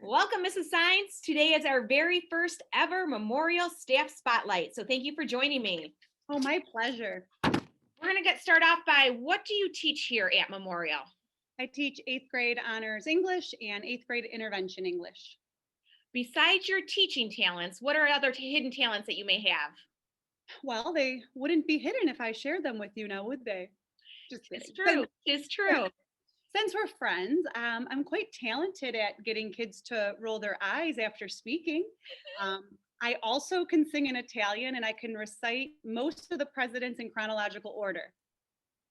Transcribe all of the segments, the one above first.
Welcome, Mrs. Science. Today is our very first ever Memorial Staff Spotlight. So thank you for joining me. Oh, my pleasure. We're going to start off by what do you teach here at Memorial? I teach eighth grade honors English and eighth grade intervention English. Besides your teaching talents, what are other hidden talents that you may have? Well, they wouldn't be hidden if I shared them with you now, would they? Just It's kidding. true. It's true. Since we're friends, I'm quite talented at getting kids to roll their eyes after speaking. I also can sing in Italian and I can recite most of the presidents in chronological order.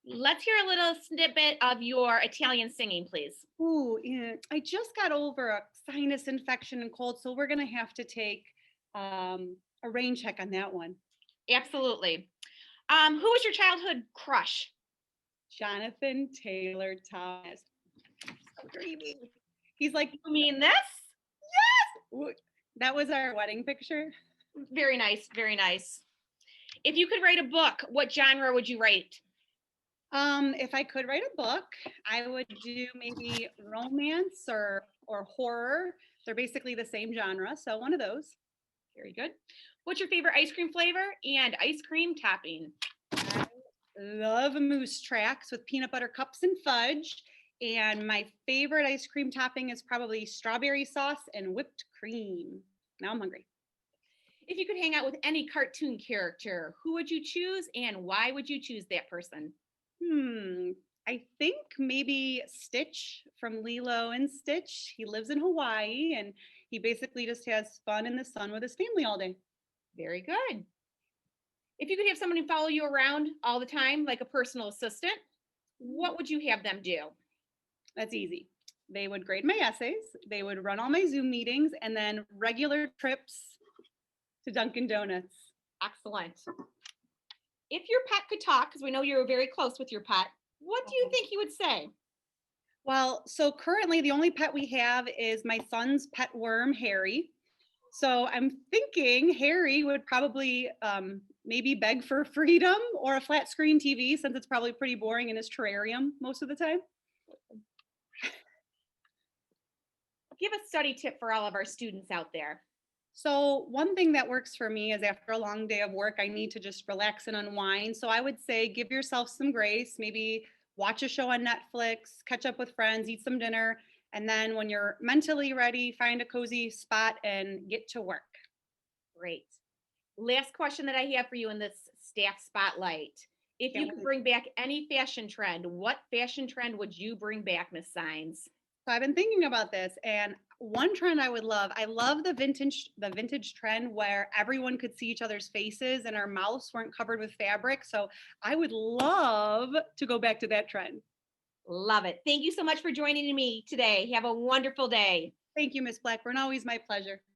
Let's hear a little snippet of your Italian singing, please. Ooh, yeah. I just got over a sinus infection and cold, so we're going to have to take a rain check on that one. Absolutely. Who was your childhood crush? Jonathan Taylor Thomas. So dreamy. He's like, You mean this? that was our wedding picture. Very nice. Very nice. If you could write a book, what genre would you write? If I could write a book, I would do maybe romance or horror. They're basically the same genre, so one of those. Very good. What's your favorite ice cream flavor and ice cream topping? I love moose tracks with peanut butter cups and fudge. And my favorite ice cream topping is probably strawberry sauce and whipped cream. Now I'm hungry. If you could hang out with any cartoon character, who would you choose and why would you choose that person? Hmm. I think maybe Stitch from Lilo and Stitch. He lives in Hawaii and he basically just has fun in the sun with his family all day. Very good. If you could have someone follow you around all the time, like a personal assistant, what would you have them do? That's easy. They would grade my essays, they would run all my Zoom meetings, and then regular trips to Dunkin' Donuts. Excellent. If your pet could talk, because we know you're very close with your pet, what do you think he would say? Well, so currently the only pet we have is my son's pet worm, Harry. So I'm thinking Harry would probably maybe beg for freedom or a flat screen TV since it's probably pretty boring in his terrarium most of the time. Give a study tip for all of our students out there. So one thing that works for me is after a long day of work, I need to just relax and unwind. So I would say give yourself some grace, maybe watch a show on Netflix, catch up with friends, eat some dinner, and then when you're mentally ready, find a cozy spot and get to work. Great. Last question that I have for you in this staff spotlight. If you Can't could wait. bring back any fashion trend, what fashion trend would you bring back, Miss Signs? So I've been thinking about this, and one trend I would love, I love the vintage trend where everyone could see each other's faces and our mouths weren't covered with fabric. So I would love to go back to that trend. Love it. Thank you so much for joining me today. Have a wonderful day. Thank you, Miss Blackburn. Always my pleasure.